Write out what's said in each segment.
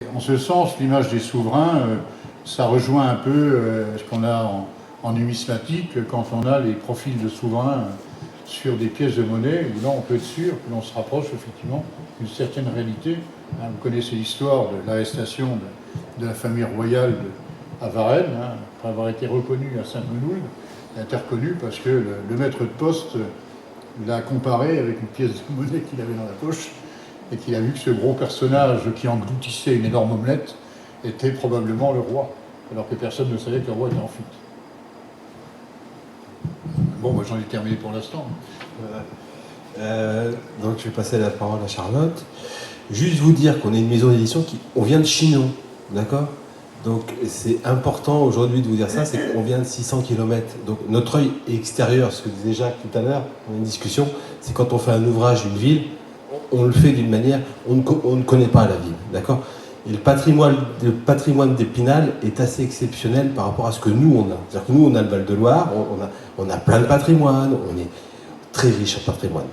En ce sens, l'image des souverains, ça rejoint un peu ce qu'on a en numismatique quand on a les profils de souverains sur des pièces de monnaie, où là on peut être sûr que l'on se rapproche effectivement d'une certaine réalité. Vous connaissez l'histoire de l'arrestation de la famille royale à Varennes, après avoir été reconnu à Saint-Menoul, il a été reconnu parce que le maître de poste l'a comparé avec une pièce de monnaie qu'il avait dans la poche, et qu'il a vu que ce gros personnage qui engloutissait une énorme omelette était probablement le roi, alors que personne ne savait que le roi était en fuite. Bon, moi j'en ai terminé pour l'instant. Donc je vais passer la parole à Charlotte. Juste vous dire qu'on est une maison d'édition on vient de Chinon, d'accord? Donc c'est important aujourd'hui de vous dire ça, c'est qu'on vient de 600 km. Donc notre œil extérieur, ce que disait Jacques tout à l'heure, on a une discussion, c'est quand on fait un ouvrage d'une ville, on le fait d'une manière, on ne connaît pas la ville, d'accord? Et le patrimoine d'Épinal est assez exceptionnel par rapport à ce que nous on a. C'est-à-dire que nous on a le Val-de-Loire, on a plein de patrimoine, on est très riche en patrimoine.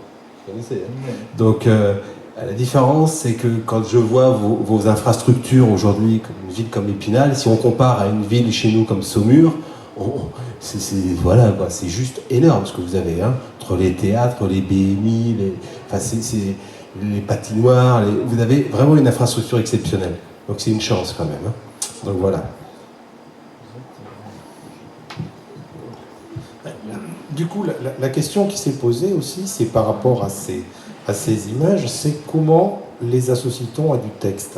Vous connaissez, hein? Donc la différence, c'est que quand je vois vos infrastructures aujourd'hui, comme une ville comme Épinal, si on compare à une ville chez nous comme Saumur, voilà, c'est juste énorme ce que vous avez, hein, entre les théâtres, les BMI, les patinoires, vous avez vraiment une infrastructure exceptionnelle. Donc c'est une chance quand même, hein. Donc voilà. Du coup, la question qui s'est posée aussi, c'est par rapport à ces images, c'est comment les associe-t-on à du texte?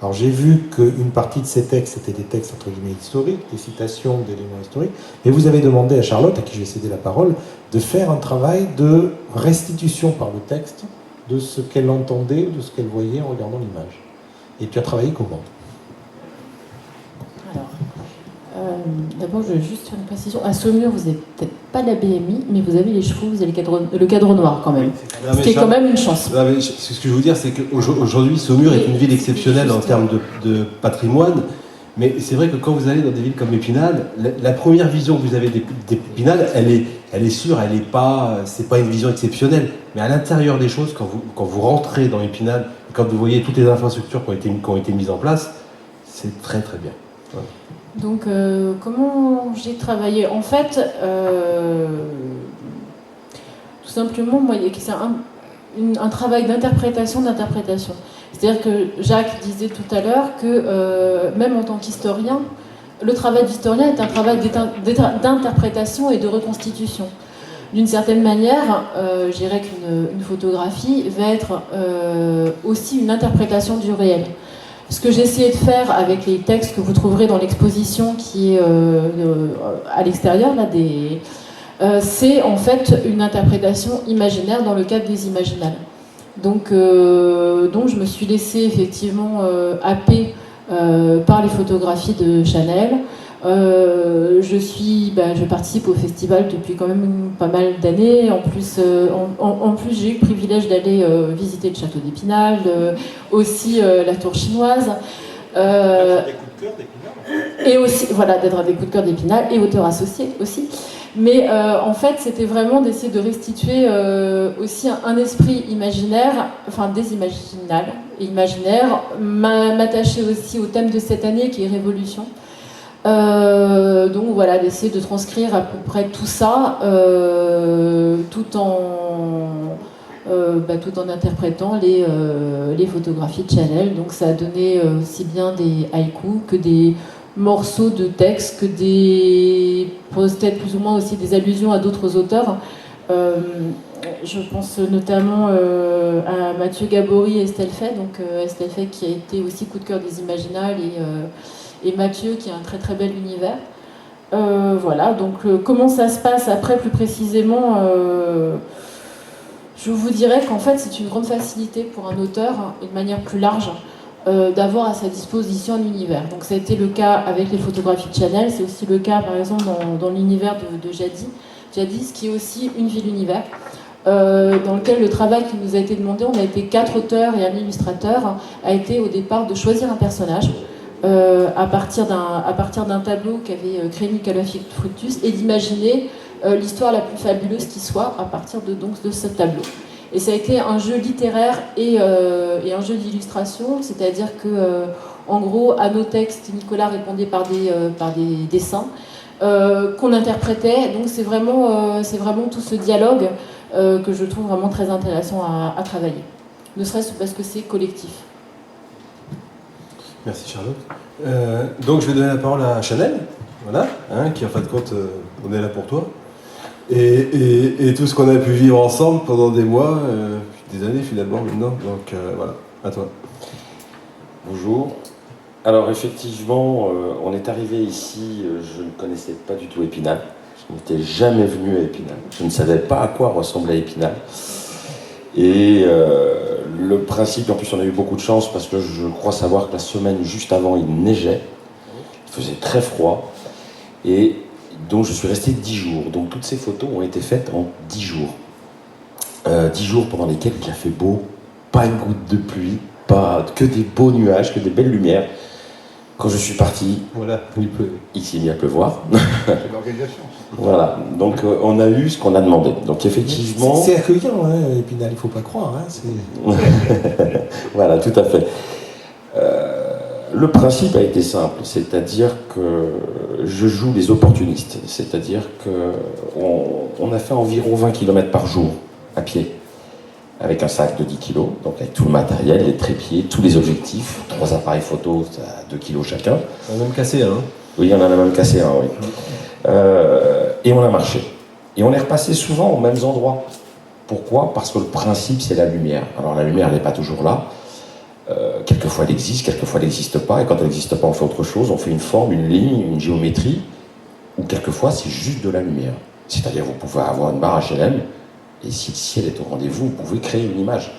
Alors j'ai vu qu'une partie de ces textes étaient des textes entre guillemets historiques, des citations d'éléments historiques, et vous avez demandé à Charlotte, à qui je vais céder la parole, de faire un travail de restitution par le texte de ce qu'elle entendait, de ce qu'elle voyait en regardant l'image. Et tu as travaillé comment? Alors, d'abord, je veux juste faire une précision. À Saumur, vous n'avez peut-être pas la BMI, mais vous avez les chevaux, vous avez le cadre noir quand même. Non, ce qui est quand même une chance. Non, mais ce que je veux vous dire, c'est qu'aujourd'hui, Saumur est une ville exceptionnelle en termes de patrimoine. Mais c'est vrai que quand vous allez dans des villes comme Épinal, la première vision que vous avez d'Épinal, elle est sûre, c'est pas une vision exceptionnelle. Mais à l'intérieur des choses, quand vous rentrez dans Épinal, quand vous voyez toutes les infrastructures qui ont été mises en place, c'est très très bien. Ouais. Donc, comment j'ai travaillé? En fait, tout simplement, moi, c'est un travail d'interprétation. C'est-à-dire que Jacques disait tout à l'heure que même en tant qu'historien, le travail d'historien est un travail d'interprétation et de reconstitution. D'une certaine manière, je dirais qu'une photographie va être aussi une interprétation du réel. Ce que j'ai essayé de faire avec les textes que vous trouverez dans l'exposition qui est à l'extérieur, là, c'est en fait une interprétation imaginaire dans le cadre des imaginales. Donc je me suis laissée effectivement happer par les photographies de Chanel. Je participe au festival depuis quand même pas mal d'années. En plus, j'ai eu le privilège d'aller visiter le château d'Épinal, aussi la tour chinoise. Des coups de cœur d'Épinal. Et aussi, voilà, d'être à des coups de cœur d'Épinal et auteur associé aussi. Mais en fait, c'était vraiment d'essayer de restituer aussi un esprit imaginaire, enfin des imaginales et imaginaires, m'attacher aussi au thème de cette année qui est Révolution. Donc voilà, d'essayer de transcrire à peu près tout ça, tout en interprétant les photographies de Chanel. Donc ça a donné aussi bien des haïkus que des morceaux de texte, que peut-être plus ou moins aussi des allusions à d'autres auteurs. Je pense notamment à Mathieu Gabory et Estelle Fay, donc Estelle Fay qui a été aussi coup de cœur des Imaginales et Mathieu qui a un très très bel univers. Voilà, donc comment ça se passe après plus précisément, je vous dirais qu'en fait c'est une grande facilité pour un auteur, de manière plus large, d'avoir à sa disposition un univers. Donc ça a été le cas avec les photographies de Chanel, c'est aussi le cas par exemple dans l'univers de Jadis, qui est aussi une ville-univers, dans lequel le travail qui nous a été demandé, on a été 4 auteurs et un illustrateur, a été au départ de choisir un personnage, à partir d'un tableau qu'avait créé Nicolas Fructus et d'imaginer l'histoire la plus fabuleuse qui soit à partir de ce tableau. Et ça a été un jeu littéraire et un jeu d'illustration, c'est-à-dire que En gros, à nos textes, Nicolas répondait par des dessins qu'on interprétait. Donc c'est vraiment tout ce dialogue que je trouve vraiment très intéressant à travailler. Ne serait-ce parce que c'est collectif. Merci Charlotte. Donc je vais donner la parole à Chanel, voilà, qui en fin de compte, on est là pour toi. Et tout ce qu'on a pu vivre ensemble pendant des mois, des années finalement maintenant. Donc voilà, à toi. Bonjour. Alors effectivement, on est arrivé ici, je ne connaissais pas du tout Épinal. Je n'étais jamais venu à Épinal. Je ne savais pas à quoi ressemblait Épinal. Et le principe, en plus on a eu beaucoup de chance parce que je crois savoir que la semaine juste avant il neigeait, il faisait très froid et donc je suis resté 10 jours. Donc toutes ces photos ont été faites en 10 jours. 10 jours pendant lesquels il a fait beau, pas une goutte de pluie, pas que des beaux nuages, que des belles lumières. Quand je suis parti, Voilà, il pleut. il s'est mis à pleuvoir. C'est l'organisation. Voilà, donc on a eu ce qu'on a demandé. Donc effectivement... C'est accueillant, Épinal, il ne faut pas croire. Voilà, tout à fait. Le principe a été simple, c'est-à-dire que je joue les opportunistes. C'est-à-dire qu'on a fait environ 20 km par jour à pied, avec un sac de 10 kg, donc avec tout le matériel, les trépieds, tous les objectifs, 3 appareils photo à 2 kg chacun. On a même cassé, hein. Oui, on en a même cassé un, oui. Et on a marché. Et on est repassé souvent aux mêmes endroits. Pourquoi ? Parce que le principe, c'est la lumière. Alors la lumière, elle n'est pas toujours là. Quelquefois, elle existe, quelquefois, elle n'existe pas. Et quand elle n'existe pas, on fait autre chose. On fait une forme, une ligne, une géométrie. Ou quelquefois, c'est juste de la lumière. C'est-à-dire, vous pouvez avoir une barre HLM, et si le ciel est au rendez-vous, vous pouvez créer une image.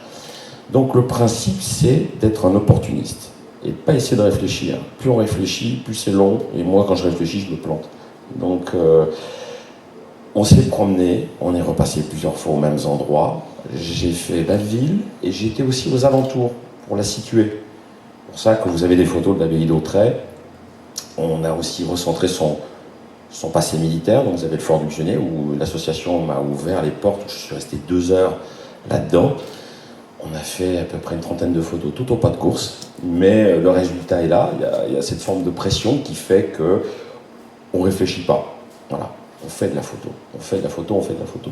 Donc le principe, c'est d'être un opportuniste. Et de ne pas essayer de réfléchir. Plus on réfléchit, plus c'est long. Et moi, quand je réfléchis, je me plante. Donc, on s'est promené, on est repassé plusieurs fois aux mêmes endroits. J'ai fait la ville et j'étais aussi aux alentours pour la situer. C'est pour ça que vous avez des photos de l'abbaye d'Autray. On a aussi recentré son passé militaire. Donc vous avez le fort du Pionnier où l'association m'a ouvert les portes. Je suis resté 2 heures là-dedans. On a fait à peu près une trentaine de photos tout au pas de course. Mais le résultat est là. Il y a cette forme de pression qui fait qu'on ne réfléchit pas. Voilà. On fait de la photo, on fait de la photo, on fait de la photo.